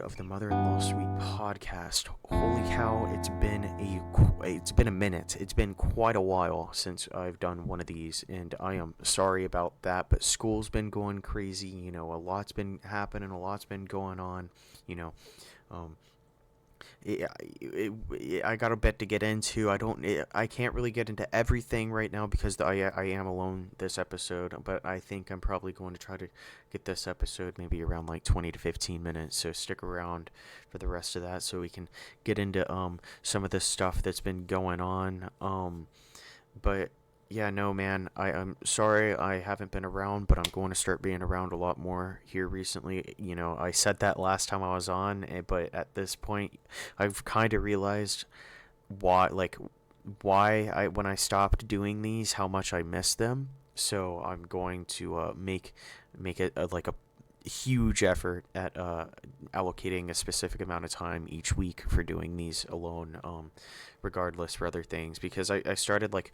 of the Mother-in-Law Suite podcast. Holy cow, it's been a minute. It's been quite a while since I've done one of these, and I am sorry about that. But school's been going crazy. A lot's been happening. A lot's been going on. You know, um, I got a bit to get into. I can't really get into everything right now because I am alone this episode. But I think I'm probably going to try to get this episode maybe around like 20 to 15 minutes. So stick around for the rest of that so we can get into some of the stuff that's been going on. But yeah, no, man, I'm sorry I haven't been around, but I'm going to start being around a lot more here recently. I said that last time I was on, but at this point, I've kind of realized why when I stopped doing these, how much I miss them. So I'm going to make it like a huge effort at allocating a specific amount of time each week for doing these alone, regardless for other things, because I started like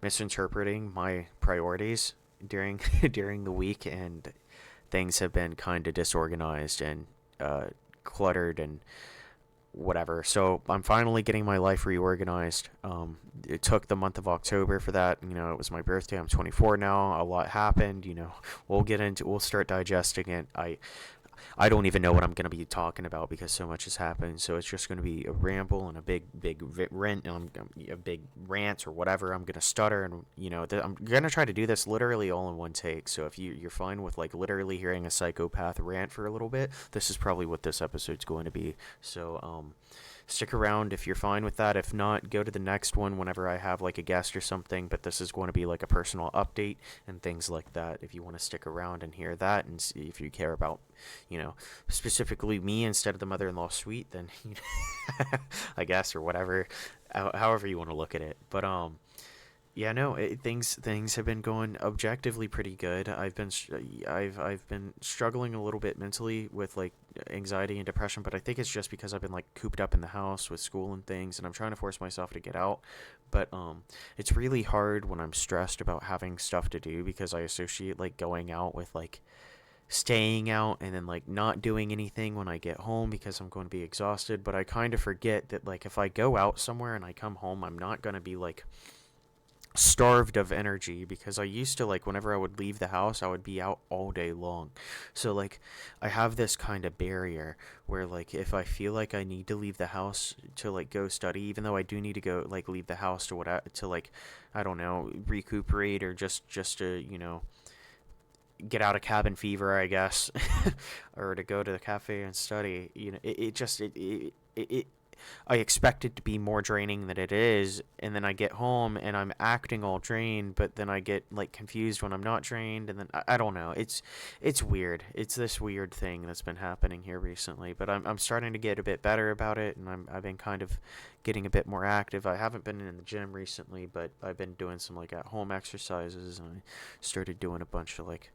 misinterpreting my priorities during during the week, and things have been kind of disorganized and cluttered and whatever. So I'm finally getting my life reorganized. It took the month of October for that. It was my birthday. I'm 24 now. A lot happened. We'll start digesting it. I don't even know what I'm going to be talking about because so much has happened. So it's just going to be a ramble and a big rant, a big rant or whatever. I'm going to stutter, and I'm going to try to do this literally all in one take. So if you're fine with like literally hearing a psychopath rant for a little bit, this is probably what this episode's going to be. So stick around if you're fine with that. If not, go to the next one whenever I have like a guest or something. But this is going to be like a personal update and things like that. If you want to stick around and hear that, and see if you care about, specifically me instead of the Mother-in-Law Suite, then I guess, or whatever, however you want to look at it. But yeah, no, things have been going objectively pretty good. I've been struggling a little bit mentally with like anxiety and depression, but I think it's just because I've been like cooped up in the house with school and things, and I'm trying to force myself to get out. But it's really hard when I'm stressed about having stuff to do, because I associate like going out with like staying out and then like not doing anything when I get home because I'm going to be exhausted. But I kind of forget that like if I go out somewhere and I come home, I'm not going to be like starved of energy, because I used to, like, whenever I would leave the house, I would be out all day long. So like I have this kind of barrier where like if I feel like I need to leave the house to like go study, even though I do need to go like leave the house to like, I don't know, recuperate, or just to get out of cabin fever, I guess, or to go to the cafe and study. It I expect it to be more draining than it is, and then I get home and I'm acting all drained, but then I get like confused when I'm not drained, and then I don't know. It's weird. It's this weird thing that's been happening here recently, but I'm starting to get a bit better about it, and I've been kind of getting a bit more active. I haven't been in the gym recently, but I've been doing some like at home exercises, and I started doing a bunch of like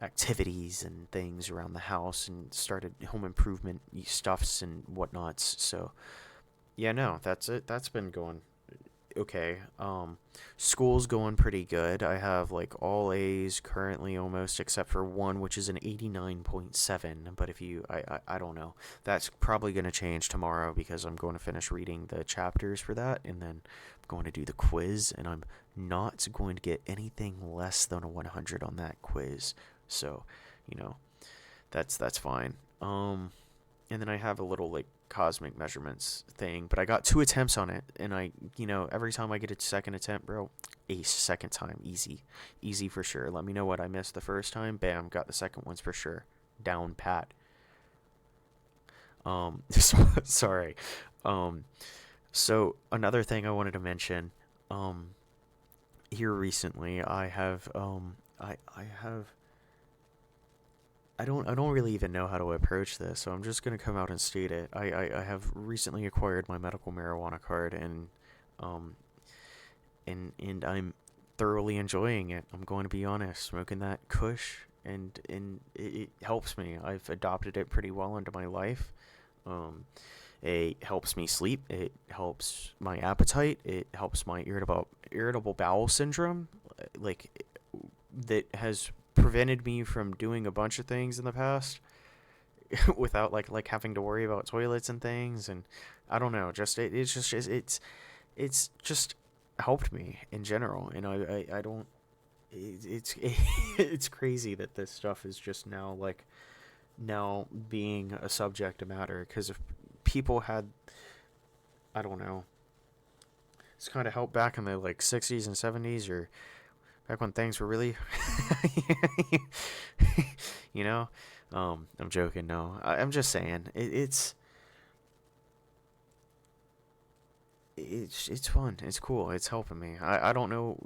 activities and things around the house, and started home improvement stuffs and whatnots. So yeah, no, that's it. That's been going okay. School's going pretty good. I have like all A's currently, almost, except for one, which is an 89.7. But I don't know. That's probably going to change tomorrow, because I'm going to finish reading the chapters for that, and then I'm going to do the quiz, and I'm not going to get anything less than a 100 on that quiz. So, that's fine. And then I have a little like cosmic measurements thing, but I got 2 attempts on it, and every time I get a second attempt, bro, ace second time, easy for sure. Let me know what I missed the first time, bam, got the second ones for sure, down pat. Sorry. So another thing I wanted to mention, here recently, I don't really even know how to approach this, so I'm just gonna come out and state it. I have recently acquired my medical marijuana card, and I'm thoroughly enjoying it. I'm going to be honest, smoking that Kush, and it helps me. I've adopted it pretty well into my life. It helps me sleep. It helps my appetite. It helps my irritable bowel syndrome, like, that has prevented me from doing a bunch of things in the past. without like having to worry about toilets and things. And I don't know, just it's just helped me in general. And I don't it's it's crazy that this stuff is just now being a subject matter, because if people had, I don't know, it's kind of helped back in the like 60s and 70s, or back when things were really you know. I'm joking. No, I'm just saying it's fun. It's cool. It's helping me. I don't know.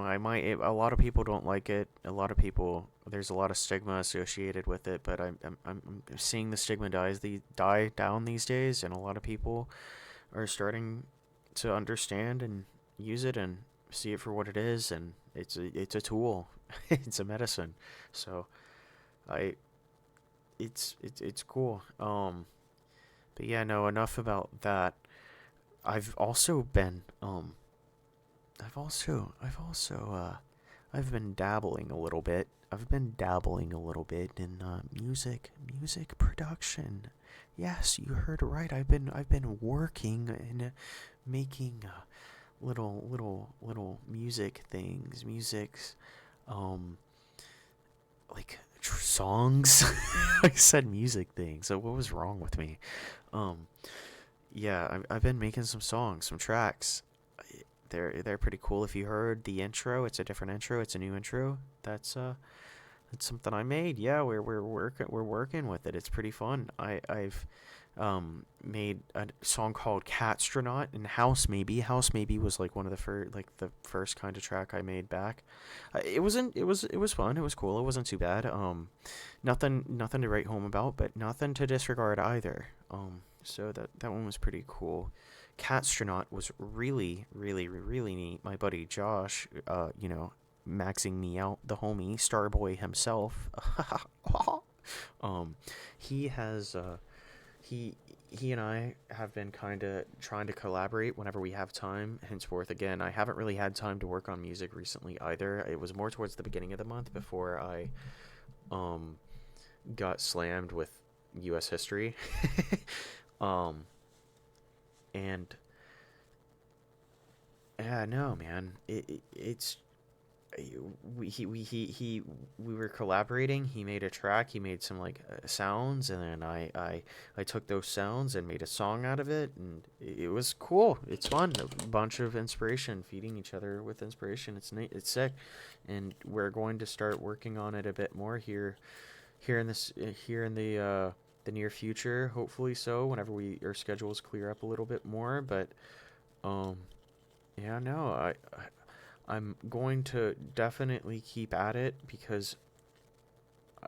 I might. A lot of people don't like it. A lot of people. There's a lot of stigma associated with it. But I'm seeing the stigma die down these days, and a lot of people are starting to understand and use it and see it for what it is. And it's a tool. It's a medicine. So I it's cool. But yeah, no. Enough about that. I've also been I've been dabbling a little bit. I've been dabbling a little bit in music production. Yes, you heard right. I've been working and making little music things, musics, um, like songs. I said music things. So what was wrong with me? Um, yeah, I've been making some songs, some tracks. They're pretty cool. If you heard the intro, it's a different intro. It's a new intro. That's something I made. Yeah, we're working with it. It's pretty fun. I've made a song called Catstronaught, and House Maybe was like one of the first kind of track I made back. It was fun. It was cool. It wasn't too bad. Nothing to write home about, but nothing to disregard either. So that one was pretty cool. Catstronaught was really, really, really neat. My buddy Josh, maxing me out, the homie, Starboy himself. um, he has he and I have been kind of trying to collaborate whenever we have time. Henceforth, again, I haven't really had time to work on music recently either. It was more towards the beginning of the month before I um got slammed with U.S. history. um, and yeah, no, man, it's we were collaborating. He made a track. He made some sounds, and then I took those sounds and made a song out of it, and it was cool. It's fun. A bunch of inspiration, feeding each other with inspiration. It's neat. It's sick, and we're going to start working on it a bit more here in the near future. Hopefully, so whenever our schedules clear up a little bit more, but um. Yeah, no, I'm going to definitely keep at it, because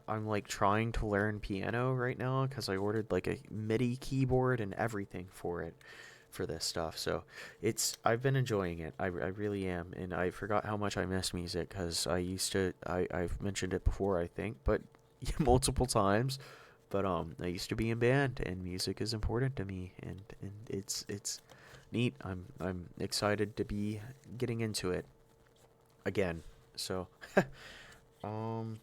I'm like trying to learn piano right now, because I ordered like a MIDI keyboard and everything for it, for this stuff. So I've been enjoying it. I really am. And I forgot how much I miss music, because I've mentioned it before, I think, but multiple times. But I used to be in band, and music is important to me, and it's neat. I'm excited to be getting into it again. So, um,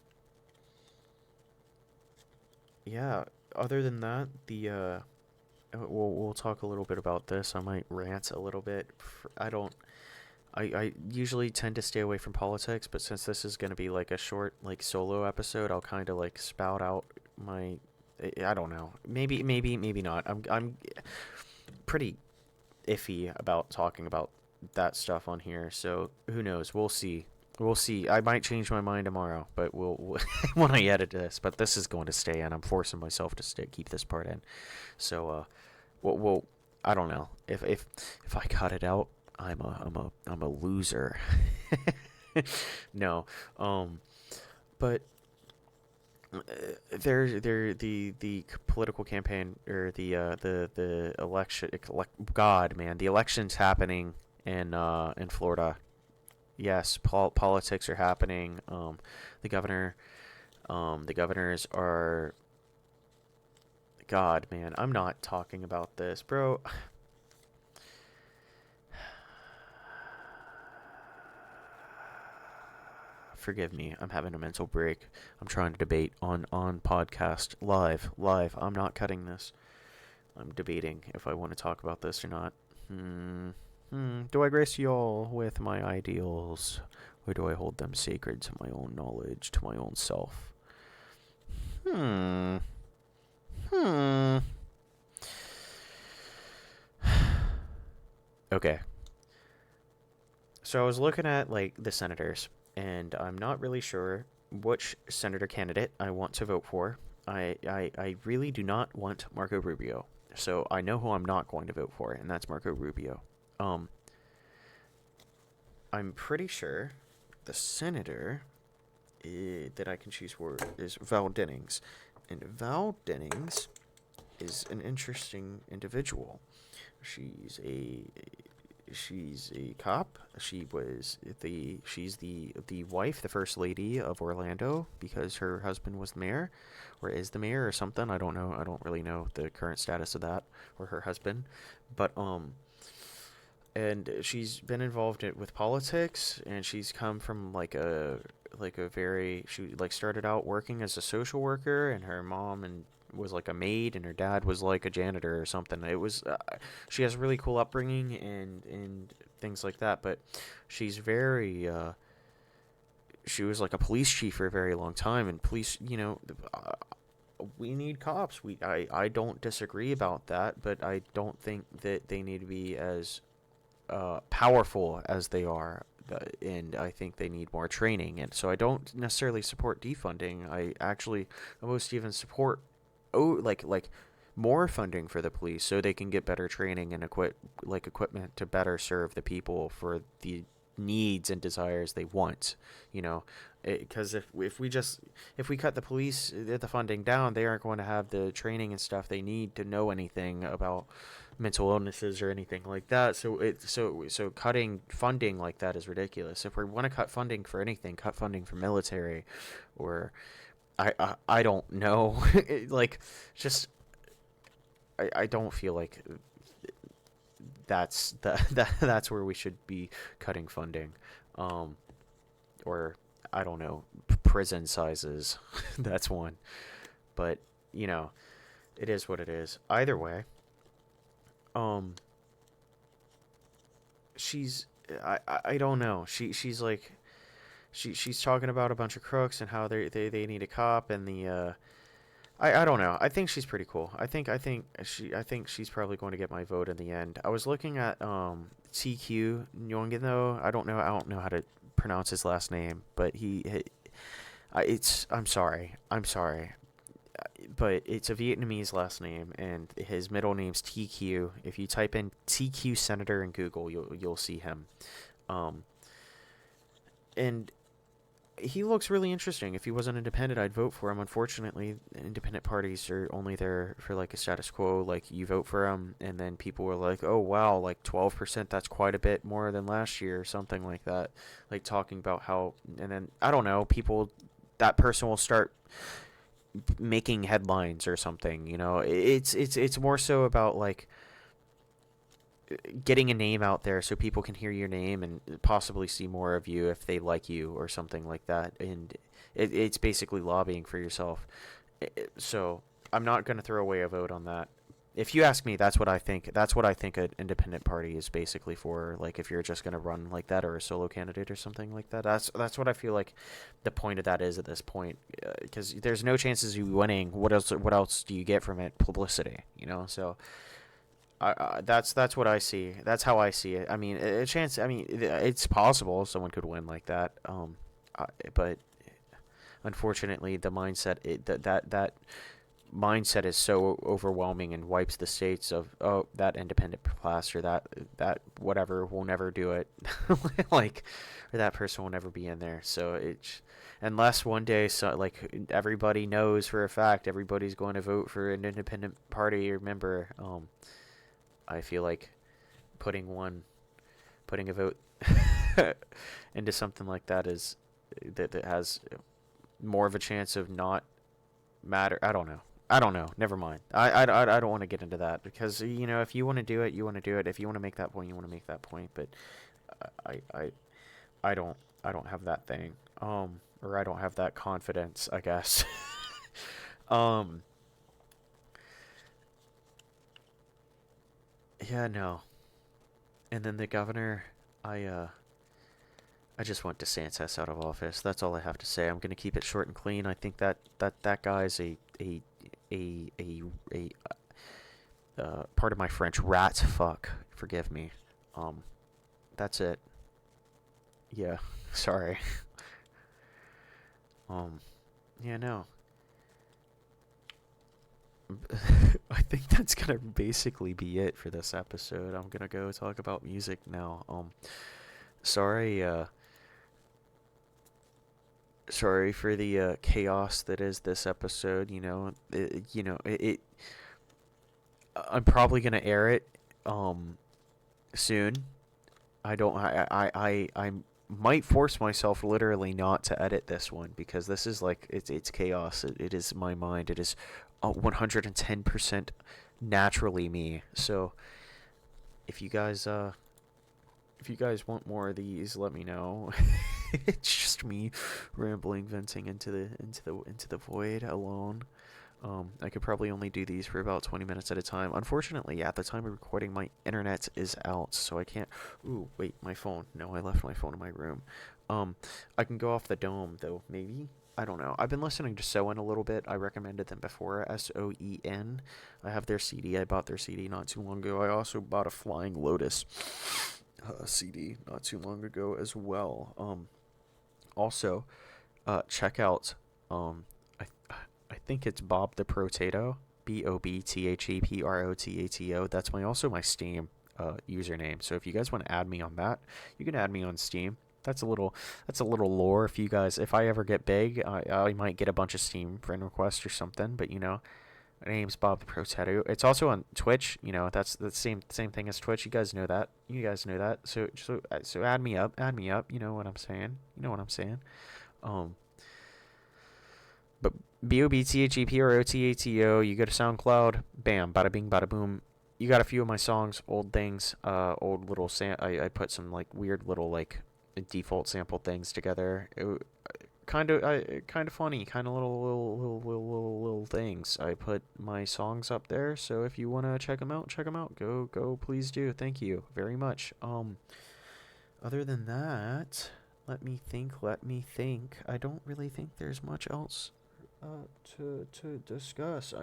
yeah. Other than that, we'll talk a little bit about this. I might rant a little bit. I don't. I usually tend to stay away from politics, but since this is gonna be like a short solo episode, I'll kind of like spout out my. I don't know. Maybe not. I'm pretty iffy about talking about that stuff on here. So who knows? We'll see. We'll see. I might change my mind tomorrow, but we'll when I edit this. But this is going to stay in. I'm forcing myself to keep this part in. So we'll I don't know if I cut it out. I'm a loser. No. But the political campaign, or the election, God, man, the election's happening in Florida. Yes, politics are happening. The governor, the governors are, God, man, I'm not talking about this, bro. forgive me. I'm having a mental break. I'm trying to debate on podcast live. I'm not cutting this. I'm debating if I want to talk about this or not. Do I grace you all with my ideals, or do I hold them sacred to my own knowledge, to my own self? Hmm. Hmm. Okay. So I was looking at like the senators, and I'm not really sure which senator candidate I want to vote for. I really do not want Marco Rubio. So I know who I'm not going to vote for, and that's Marco Rubio. Um, I'm pretty sure the senator that I can choose for is Val Dennings. And Val Dennings is an interesting individual. She's a she's a cop. She's the wife, the first lady of Orlando, because her husband was the mayor, or is the mayor or something. I don't know. I don't really know the current status of that, or her husband. But and she's been involved with politics, and she's come from like a very, she like started out working as a social worker, and her mom and was like a maid, and her dad was like a janitor or something. It was she has a really cool upbringing and things like that. But she's very she was like a police chief for a very long time, and police, we need cops. I don't disagree about that, but I don't think that they need to be as powerful as they are, and I think they need more training. And so I don't necessarily support defunding. I actually almost even support like more funding for the police so they can get better training and equipment to better serve the people for the needs and desires they want. You know, because if we cut the police the funding down, they aren't going to have the training and stuff they need to know anything about mental illnesses or anything like that. So cutting funding like that is ridiculous. If we want to cut funding for anything, cut funding for military, or I don't know, like just I don't feel like that's where we should be cutting funding, or I don't know, prison sizes. That's one, but you know, it is what it is. Either way, um, she's I don't know. She's like she's talking about a bunch of crooks and how they need a cop, and I don't know. I think she's pretty cool. I think she's probably going to get my vote in the end. I was looking at TQ Nguyen, though. I don't know how to pronounce his last name, but it's I'm sorry, but it's a Vietnamese last name, and his middle name's TQ. If you type in TQ Senator in Google, you'll see him. Um, and he looks really interesting. If he was an independent, I'd vote for him. Unfortunately, independent parties are only there for like a status quo. Like you vote for him, and then people were like, "Oh wow, like 12%. That's quite a bit more than last year," or something like that. Like talking about how, and then I don't know, people, that person will start making headlines or something. It's more so about like getting a name out there so people can hear your name and possibly see more of you if they like you or something like that. And it's basically lobbying for yourself. So I'm not going to throw away a vote on that. If you ask me, that's what I think. That's what I think an independent party is basically for. Like if you're just going to run like that, or a solo candidate or something like that. That's what I feel like the point of that is at this point. Because there's no chances of you winning. What else do you get from it? Publicity. So that's what I see. That's how I see it. I mean, a chance. I mean, it's possible someone could win like that. But unfortunately, the mindset that mindset is so overwhelming and wipes the states of, oh, that independent class, or that whatever will never do it, like, or that person will never be in there. So it's, unless one day, so like everybody knows for a fact everybody's going to vote for an independent party or member. I feel like putting a vote into something like that is that has more of a chance of not matter. I don't know. I don't know. Never mind. I don't want to get into that, because if you want to do it, you want to do it. If you want to make that point, you want to make that point. But I I don't have that thing. Or I don't have that confidence, I guess. um, yeah, no. And then the governor, I, uh, I just want DeSantis out of office. That's all I have to say. I'm gonna keep it short and clean. I think that guy's a part of my French, rat fuck. Forgive me. Um, that's it. Yeah, sorry. Um, yeah, no. I think that's gonna basically be it for this episode. I'm gonna go talk about music now. Sorry, sorry for the chaos that is this episode. I'm probably gonna air it soon. I might force myself literally not to edit this one because this is like it's chaos. It is my mind. It is 110% naturally me. So if you guys want more of these, let me know. It's just me rambling, venting into the void alone. I could probably only do these for about 20 minutes at a time. Unfortunately, at the time of recording, my internet is out, so I can't. Ooh, wait, my phone. No, I left my phone in my room. Um, I can go off the dome though, maybe. I don't know. I've been listening to Soen a little bit. I recommended them before. Soen. I have their CD. I bought their CD not too long ago. I also bought a Flying Lotus CD not too long ago as well. Also, check out I I think it's Bob the Protato, BobTheProtato. That's my Steam username. So if you guys want to add me on that, you can add me on Steam. That's a little lore. If I ever get big, I might get a bunch of Steam friend requests or something. But my name's Bob the Protato. It's also on Twitch. That's the same thing as Twitch. You guys know that. So add me up. Add me up. You know what I'm saying. You know what I'm saying. Um, but BobTheProtato. You go to SoundCloud. Bam. Bada bing. Bada boom. You got a few of my songs, old things, old little I put some like weird little like default sample things together. Kind of funny, kind of little things. I put my songs up there, so if you wanna check them out. Go, please do. Thank you very much. Other than that, let me think. I don't really think there's much else to discuss.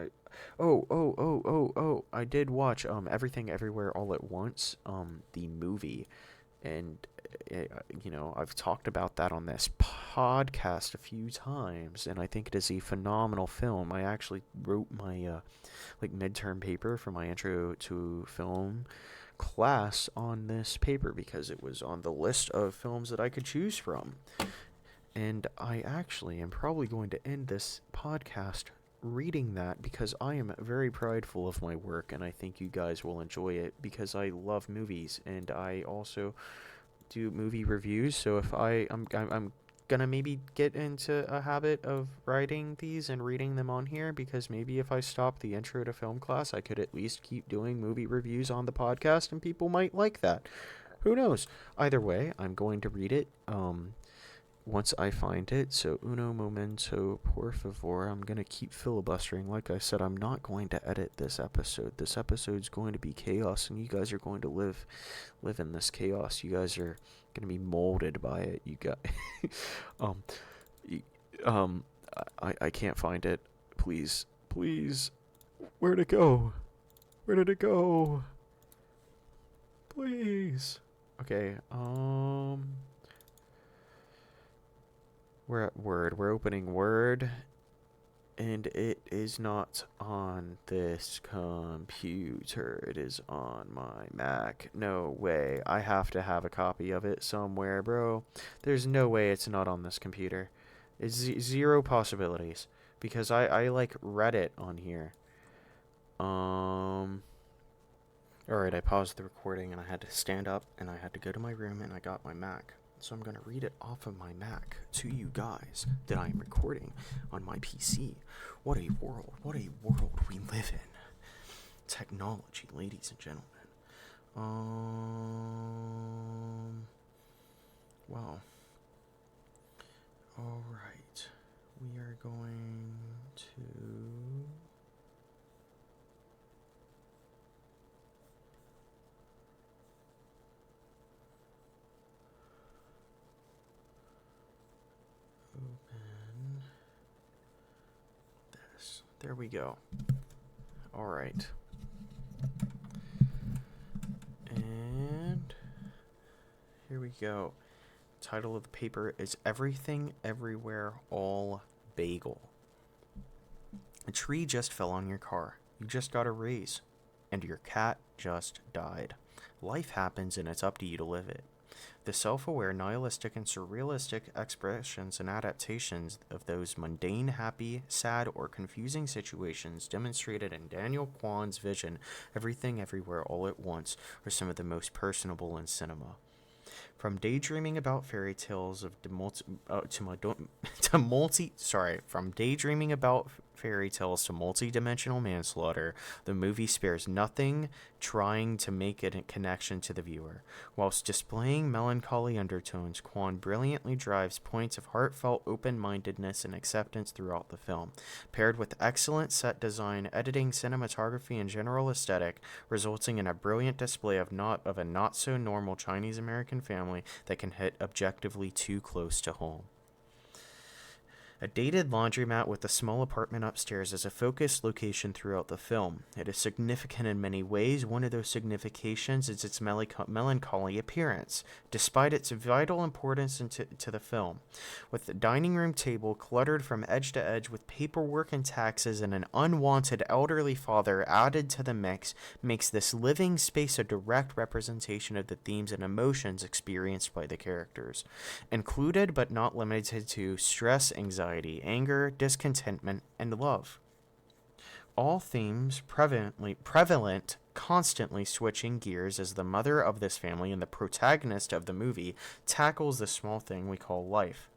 I did watch Everything Everywhere All at Once, the movie, and I've talked about that on this podcast a few times, and I think it is a phenomenal film. I actually wrote my like midterm paper for my intro to film class on this paper because it was on the list of films that I could choose from. And I actually am probably going to end this podcast reading that because I am very prideful of my work and I think you guys will enjoy it because I love movies and I also do movie reviews. So if I'm gonna maybe get into a habit of writing these and reading them on here because maybe if I stop the intro to film class, I could at least keep doing movie reviews on the podcast and people might like that. Who knows? Either way, I'm going to read it. Once I find it. So uno momento, por favor. I'm gonna keep filibustering. Like I said, I'm not going to edit this episode. This episode's going to be chaos, and you guys are going to live in this chaos. You guys are gonna be molded by it. You got, um, y- um, I can't find it. Please, please, where'd it go? Where did it go? Please. Okay. We're at Word. We're opening Word, and it is not on this computer. It is on my Mac. No way. I have to have a copy of it somewhere, bro. There's no way it's not on this computer. It's zero possibilities because I like read it on here. Um. Alright, I paused the recording and I had to stand up and I had to go to my room and I got my Mac. So I'm going to read it off of my Mac to you guys that I am recording on my PC. What a world we live in. Technology, ladies and gentlemen. Well. All right. We are going to open this. There we go. All right. And here we go. Title of the paper is Everything Everywhere All Bagel. A tree just fell on your car. You just got a raise. And your cat just died. Life happens and it's up to you to live it. The self-aware, nihilistic, and surrealistic expressions and adaptations of those mundane, happy, sad, or confusing situations demonstrated in Daniel Kwan's vision, Everything Everywhere All at Once, are some of the most personable in cinema. From daydreaming about fairy tales of from daydreaming about fairy tales to multi-dimensional manslaughter, the movie spares nothing trying to make a connection to the viewer. Whilst displaying melancholy undertones, Kwan brilliantly drives points of heartfelt open-mindedness and acceptance throughout the film. Paired with excellent set design, editing, cinematography, and general aesthetic, resulting in a brilliant display of a not-so-normal Chinese-American family that can hit objectively too close to home. A dated laundromat with a small apartment upstairs is a focused location throughout the film. It is significant in many ways. One of those significations is its melancholy appearance, despite its vital importance to the film. With the dining room table cluttered from edge to edge with paperwork and taxes and an unwanted elderly father added to the mix, makes this living space a direct representation of the themes and emotions experienced by the characters. Included but not limited to stress, anxiety, anger, discontentment, and love. All themes prevalent, constantly switching gears as the mother of this family and the protagonist of the movie tackles the small thing we call life.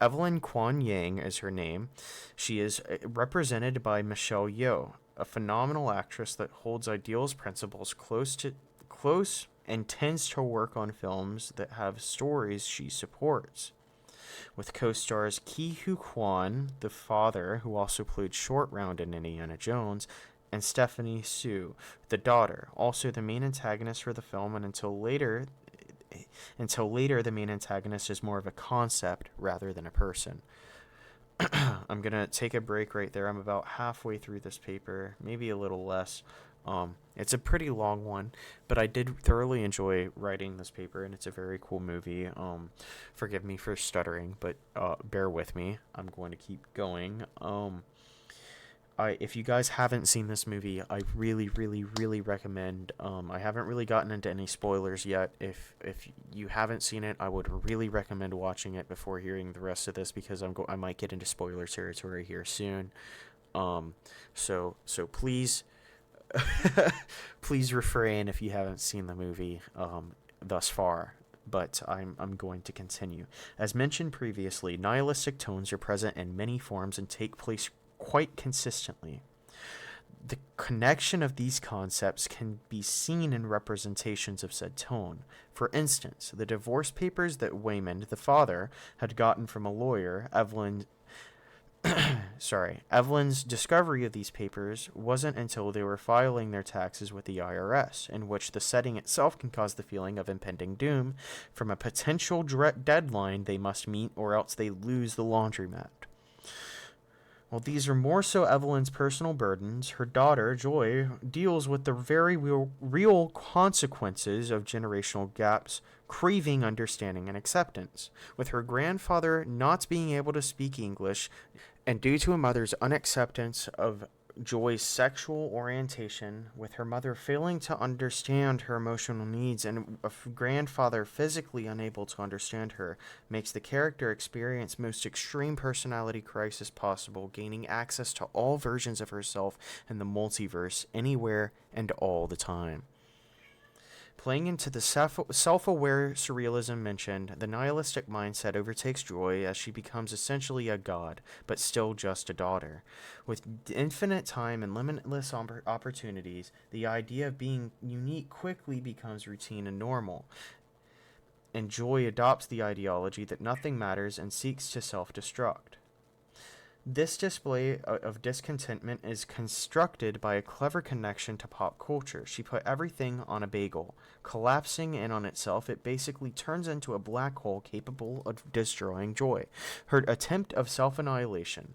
Evelyn Kwan Yang is her name. She is represented by Michelle Yeoh, a phenomenal actress that holds ideals principles close and tends to work on films that have stories she supports. With co-stars Ki Hu Kwan, the father, who also played Short Round in Indiana Jones, and Stephanie Su, the daughter, also the main antagonist for the film, and until later the main antagonist is more of a concept rather than a person. I'm going to take a break right there. I'm about halfway through this paper, maybe a little less. It's a pretty long one, but I did thoroughly enjoy writing this paper, and it's a very cool movie. Forgive me for stuttering, but bear with me. I'm going to keep going. If you guys haven't seen this movie, I really, really, really recommend. I haven't really gotten into any spoilers yet. If you haven't seen it, I would really recommend watching it before hearing the rest of this, because I might get into spoiler territory here soon. So please. Please refrain if you haven't seen the movie thus far, but I'm going to continue. As mentioned previously, nihilistic tones are present in many forms and take place quite consistently. The connection of these concepts can be seen in representations of said tone. For instance, the divorce papers that Waymond, the father, had gotten from a lawyer, Evelyn's discovery of these papers wasn't until they were filing their taxes with the IRS, in which the setting itself can cause the feeling of impending doom from a potential deadline they must meet, or else they lose the laundromat. While these are more so Evelyn's personal burdens, her daughter, Joy, deals with the very real consequences of generational gaps, craving understanding and acceptance. With her grandfather not being able to speak English, and due to a mother's unacceptance of Joy's sexual orientation, with her mother failing to understand her emotional needs, and a grandfather physically unable to understand her, makes the character experience most extreme personality crisis possible, gaining access to all versions of herself in the multiverse, anywhere and all the time. Playing into the self-aware surrealism mentioned, the nihilistic mindset overtakes Joy as she becomes essentially a god, but still just a daughter. With infinite time and limitless opportunities, the idea of being unique quickly becomes routine and normal. and Joy adopts the ideology that nothing matters and seeks to self-destruct. This display of discontentment is constructed by a clever connection to pop culture. She put everything on a bagel. Collapsing in on itself, it basically turns into a black hole capable of destroying Joy. Her attempt of self-annihilation,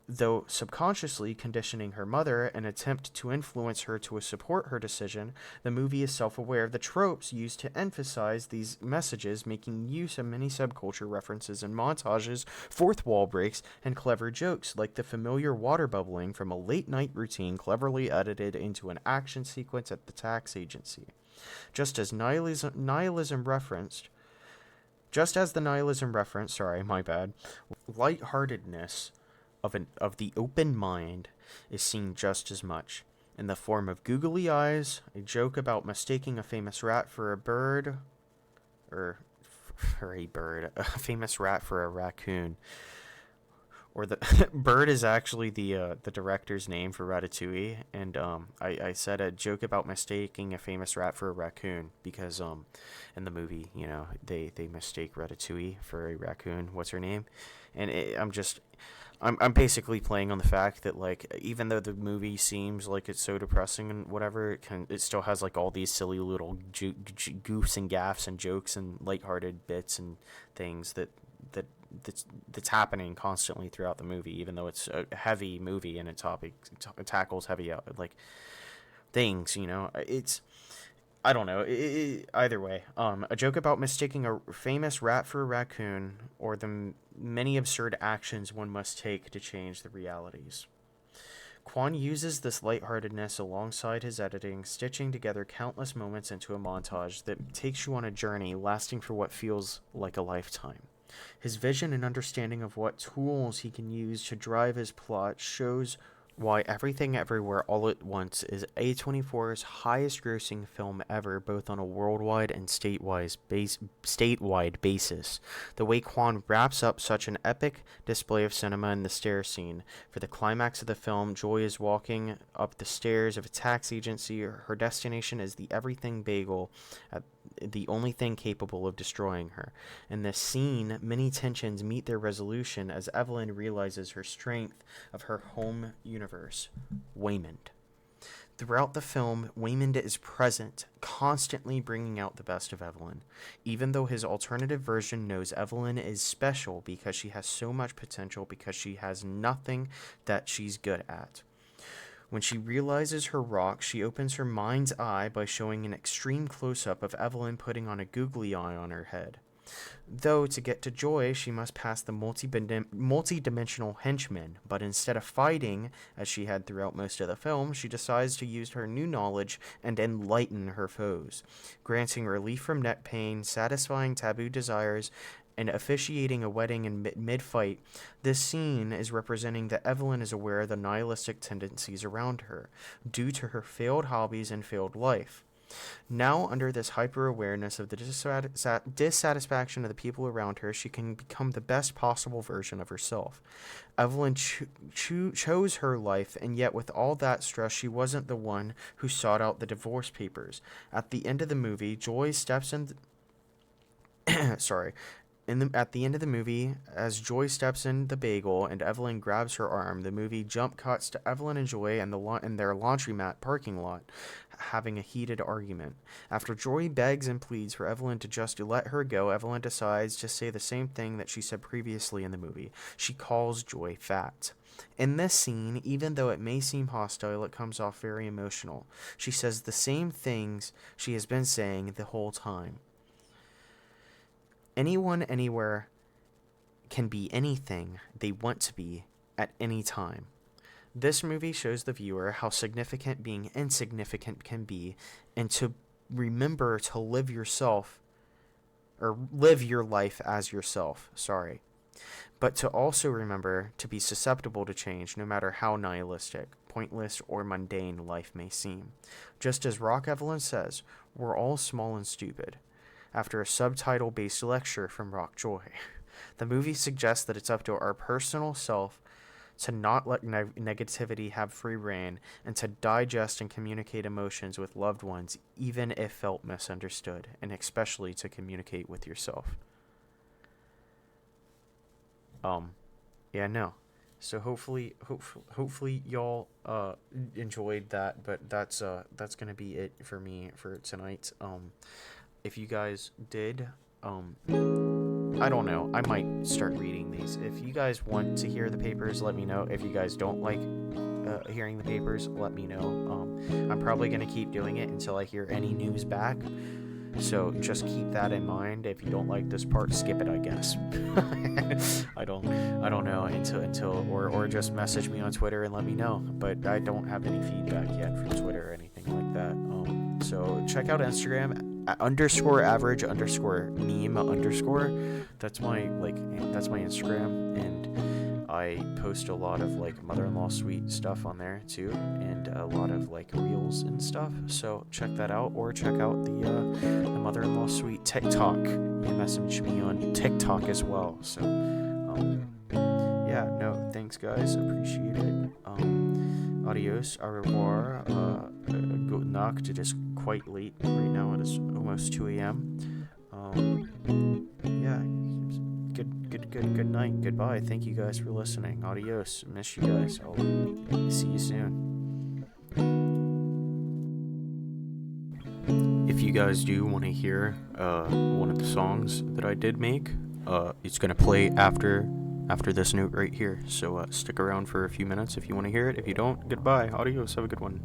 though subconsciously conditioning her mother, an attempt to influence her to support her decision, the movie is self-aware of the tropes used to emphasize these messages, making use of many subculture references and montages, fourth wall breaks, and clever jokes, like the familiar water bubbling from a late-night routine cleverly edited into an action sequence at the tax agency. Just as nihilism referenced, lightheartedness of the open mind is seen just as much, in the form of googly eyes, a joke about mistaking a famous rat for a bird, a famous rat for a raccoon, or the bird is actually the director's name for Ratatouille, and I said a joke about mistaking a famous rat for a raccoon because in the movie, they mistake Ratatouille for a raccoon. What's her name? And I'm basically playing on the fact that, like, even though the movie seems like it's so depressing and whatever, it still has like all these silly little goofs and gaffs and jokes and lighthearted bits and things that's happening constantly throughout the movie, even though it's a heavy movie and it tackles heavy like things. It's, I don't know. Either way, a joke about mistaking a famous rat for a raccoon, or the many absurd actions one must take to change the realities. Kwan uses this lightheartedness alongside his editing, stitching together countless moments into a montage that takes you on a journey lasting for what feels like a lifetime. His vision and understanding of what tools he can use to drive his plot shows why Everything Everywhere All at Once is A24's highest grossing film ever, both on a worldwide and statewide basis. The way Kwan wraps up such an epic display of cinema in the stair scene. For the climax of the film, Joy is walking up the stairs of a tax agency. Her destination is the Everything Bagel, the only thing capable of destroying her. In this scene, many tensions meet their resolution as Evelyn realizes her strength of her home universe, Waymond. Throughout the film, Waymond is present, constantly bringing out the best of Evelyn, even though his alternative version knows Evelyn is special because she has so much potential, because she has nothing that she's good at. When she realizes her rock, she opens her mind's eye by showing an extreme close-up of Evelyn putting on a googly eye on her head. Though, to get to Joy, she must pass the multi-dimensional henchman, but instead of fighting, as she had throughout most of the film, she decides to use her new knowledge and enlighten her foes, granting relief from neck pain, satisfying taboo desires, and officiating a wedding in mid-fight. This scene is representing that Evelyn is aware of the nihilistic tendencies around her, due to her failed hobbies and failed life. Now, under this hyper-awareness of the dissatisfaction of the people around her, she can become the best possible version of herself. Evelyn chose her life, and yet with all that stress, she wasn't the one who sought out the divorce papers. At the end of the movie, Joy steps in... At the end of the movie, as Joy steps in the bagel and Evelyn grabs her arm, the movie jump cuts to Evelyn and Joy in their laundromat parking lot, having a heated argument. After Joy begs and pleads for Evelyn to just let her go, Evelyn decides to say the same thing that she said previously in the movie. She calls Joy fat. In this scene, even though it may seem hostile, it comes off very emotional. She says the same things she has been saying the whole time. Anyone, anywhere, can be anything they want to be at any time. This movie shows the viewer how significant being insignificant can be, and to remember to live your life as yourself, But to also remember to be susceptible to change, no matter how nihilistic, pointless, or mundane life may seem. Just as Rock Evelyn says, we're all small and stupid. After a subtitle-based lecture from Rock Joy. The movie suggests that it's up to our personal self to not let negativity have free reign, and to digest and communicate emotions with loved ones, even if felt misunderstood, and especially to communicate with yourself. Yeah, no. So hopefully y'all enjoyed that, but that's gonna be it for me for tonight. If you guys did, I don't know. I might start reading these. If you guys want to hear the papers, let me know. If you guys don't like hearing the papers, let me know. I'm probably gonna keep doing it until I hear any news back. So just keep that in mind. If you don't like this part, skip it, I guess. I don't know until or just message me on Twitter and let me know. But I don't have any feedback yet from Twitter or anything like that. So check out Instagram _average_meme_. That's my Instagram, and I post a lot of like mother-in-law suite stuff on there too, and a lot of like reels and stuff. So check that out, or check out the mother-in-law suite TikTok. You message me on TikTok as well. So yeah, no, thanks guys, appreciate it. Adios, au revoir, good nacht. It is quite late right now. It is almost 2 a.m. Yeah, good night, goodbye. Thank you guys for listening. Adios, miss you guys. I'll see you soon. If you guys do want to hear one of the songs that I did make, it's gonna play after this note right here. So stick around for a few minutes if you want to hear it. If you don't, goodbye. Adios. Have a good one.